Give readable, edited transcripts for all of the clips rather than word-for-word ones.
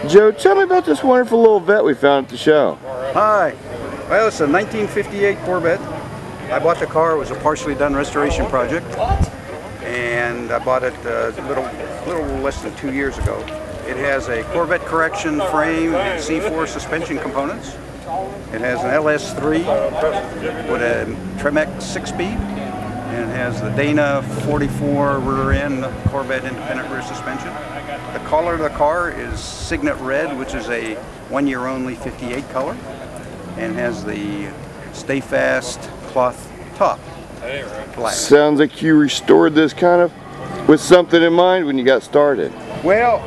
Joe, tell me about this wonderful little vet we found at the show. Hi. Well, it's a 1958 Corvette. I bought the car. It was a partially done restoration project, and I bought it a little less than 2 years ago. It has a Corvette correction frame and C4 suspension components. It has an LS3 with a Tremec 6-speed, and it has the Dana 44 rear end Corvette independent rear suspension. The color of the car is Signet Red, which is a 1 year only 58 color, and has the Stay Fast cloth top. Black. Sounds like you restored this kind of with something in mind when you got started. Well,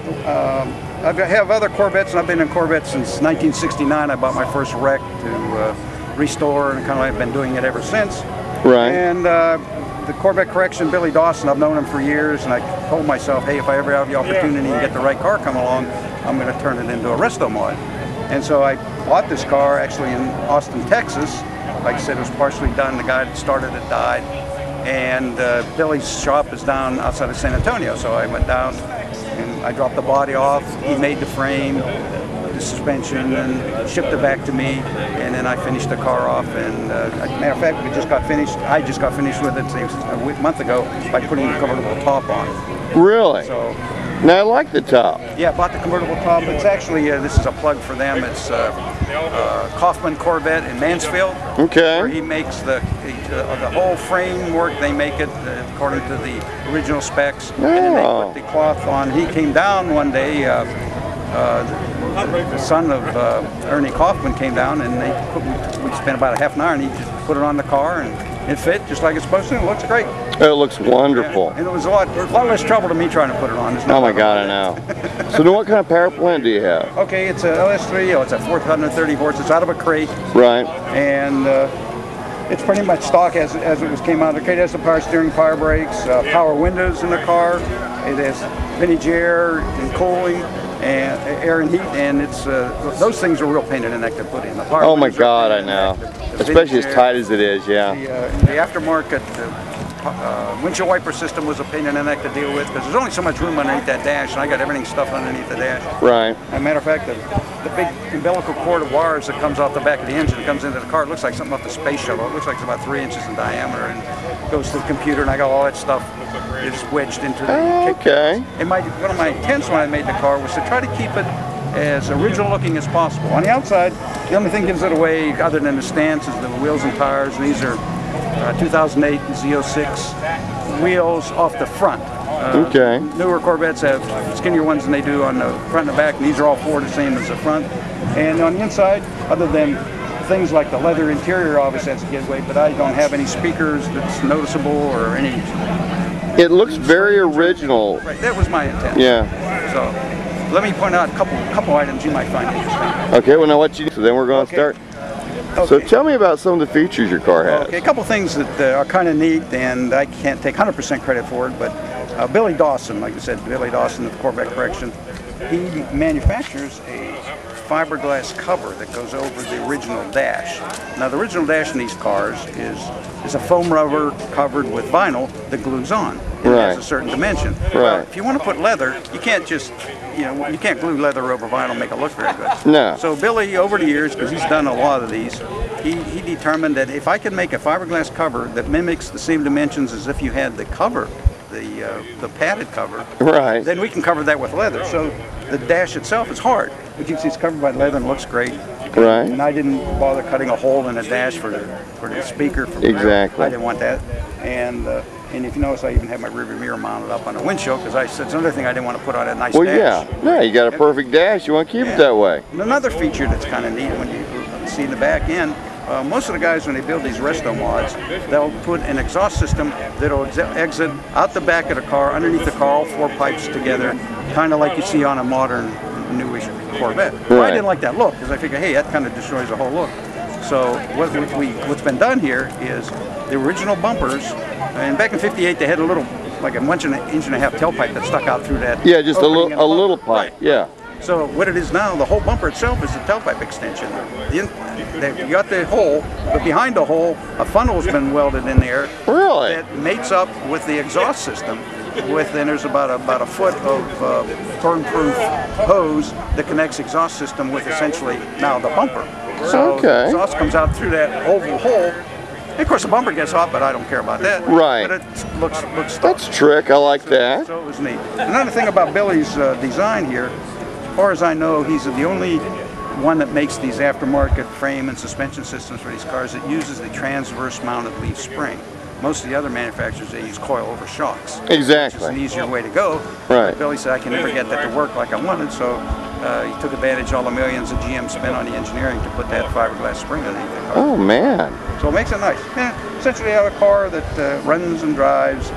I have other Corvettes, and I've been in Corvettes since 1969. I bought my first wreck to restore, and kind of I've been doing it ever since. Right. And the Corvette correction, Billy Dawson, I've known him for years, and I told myself, hey, if I ever have the opportunity to get the right car come along, I'm going to turn it into a resto mod. And so I bought this car actually in Austin, Texas. Like I said, it was partially done. The guy that started it died, and Billy's shop is down outside of San Antonio. So I went down and I dropped the body off. He made the frame, the suspension, and shipped it back to me. And then I finished the car off. And as a matter of fact, we just got finished. I just got finished with it a month ago by putting the convertible top on. Really? So. Now I like the top. Yeah, I bought the convertible top. It's actually, this is a plug for them. It's Kaufman Corvette in Mansfield. Okay. Where he makes the whole framework. They make it according to the original specs. Oh. And then they put the cloth on. He came down one day. The son of Ernie Kaufman came down, and we spent about a half an hour, and he just put it on the car, and it fit just like it's supposed to. It looks great. It looks wonderful. Yeah, and it was a lot less trouble to me trying to put it on. Oh my God, I know. So then what kind of power plant do you have? Okay, it's a LS3. Oh, it's a 430 horse. It's out of a crate. Right. And it's pretty much stock as it came out of the crate. It has the power steering, power brakes, power windows in the car. It has vintage air and cooling, and air and heat, and it's those things are real pain in the neck to put in. The power oh my God, I know. Especially as tight as it is, yeah. The aftermarket windshield wiper system was a pain in the neck to deal with because there's only so much room underneath that dash, and I got everything stuffed underneath the dash. Right. As a matter of fact, the big umbilical cord of wires that comes off the back of the engine and comes into the car, it looks like something off the space shuttle. It looks like it's about 3 inches in diameter and goes to the computer, and I got all that stuff just wedged into the kick. Okay. And one of my intents when I made the car was to try to keep it as original looking as possible. On the outside, the only thing gives it away other than the stance is the wheels and tires, and these are 2008 Z06 wheels off the front. Okay. Newer Corvettes have skinnier ones than they do on the front and the back, and these are all four the same as the front. And on the inside, other than things like the leather interior, obviously that's a giveaway, but I don't have any speakers that's noticeable or any. It looks very original. Right, that was my intent. Yeah. So let me point out a couple items you might find interesting. Okay, well now what you do, so then we're going to start. Okay. So tell me about some of the features your car has. Okay, a couple things that are kind of neat, and I can't take 100% credit for it, but Billy Dawson, like I said, Billy Dawson of Corvette Correction, he manufactures a fiberglass cover that goes over the original dash. Now the original dash in these cars is a foam rubber covered with vinyl that glues on. It has a certain dimension. Right. If you want to put leather, you can't just, you can't glue leather over vinyl and make it look very good. No. So Billy, over the years, because he's done a lot of these, he determined that if I could make a fiberglass cover that mimics the same dimensions as if you had the cover, the padded cover, right, then we can cover that with leather. So the dash itself is hard, but you can see it's covered by leather and looks great. Right. And I didn't bother cutting a hole in the dash for the speaker. Exactly. I didn't want that. And if you notice, I even have my rearview mirror mounted up on the windshield because it's another thing I didn't want to put on a nice dash. Yeah, you got a perfect dash. You want to keep it that way. And another feature that's kind of neat when you see in the back end, most of the guys when they build these resto mods, they'll put an exhaust system that'll exit out the back of the car, underneath the car, all four pipes together, kind of like you see on a modern, newish Corvette. Right. Well, I didn't like that look because I figured, hey, that kind of destroys the whole look. So what's been done here is the original bumpers, and back in '58 they had a little, like an inch and a half tailpipe that stuck out through that. Yeah, just a little pipe. Right. Yeah. So what it is now, the whole bumper itself is a tailpipe extension. You got the hole, but behind the hole, a funnel's been welded in there. Really? That mates up with the exhaust system. And there's about a foot of burn-proof hose that connects exhaust system with essentially now the bumper. So the exhaust comes out through that oval hole. And of course the bumper gets hot, but I don't care about that. Right. But it looks tough. That's a trick. I like that. So it was neat. Another thing about Billy's design here, as far as I know, he's the only one that makes these aftermarket frame and suspension systems for these cars that uses the transverse mounted leaf spring. Most of the other manufacturers, they use coil-over shocks. Exactly. Which is an easier way to go. Right. But Billy said, I can never get that to work like I wanted, so he took advantage of all the millions that GM spent on the engineering to put that fiberglass spring underneath the car. Oh, man. So it makes it nice. And essentially, I have a car that runs and drives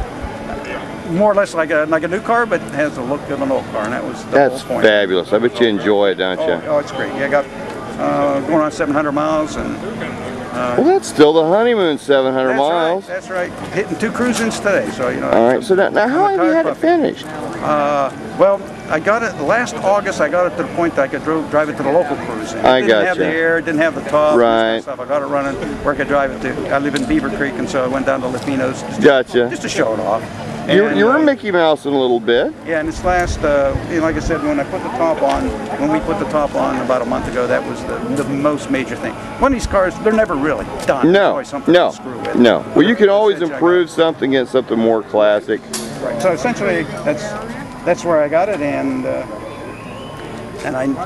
more or less like a new car, but has the look of an old car, and that was the whole point. That's fabulous. I bet you enjoy it, don't you? Oh, it's great. Yeah, I got going on 700 miles, and well, that's still the honeymoon, 700 miles. That's right. Hitting 2 cruisins today, so you know. All right. So now how have you had it finished? Well, I got it last August. I got it to the point that I could drive it to the local cruise. I got you. Didn't have the air, didn't have the top, right? And stuff. I got it running where I could drive it to. I live in Beaver Creek, and so I went down to Latinos just to show it off. You were Mickey Mouse in a little bit. Yeah, and this last, like I said, when I put the top on, when we put the top on about a month ago, that was the most major thing. One of these cars, they're never really done. No, always something to screw with. no. Well, you can always improve something, get something more classic. Right. So essentially, that's where I got it, and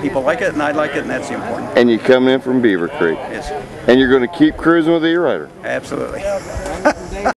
people like it, and I like it, and that's the important. And you coming in from Beaver Creek. Yes. And you're going to keep cruising with the E-Rider. Absolutely.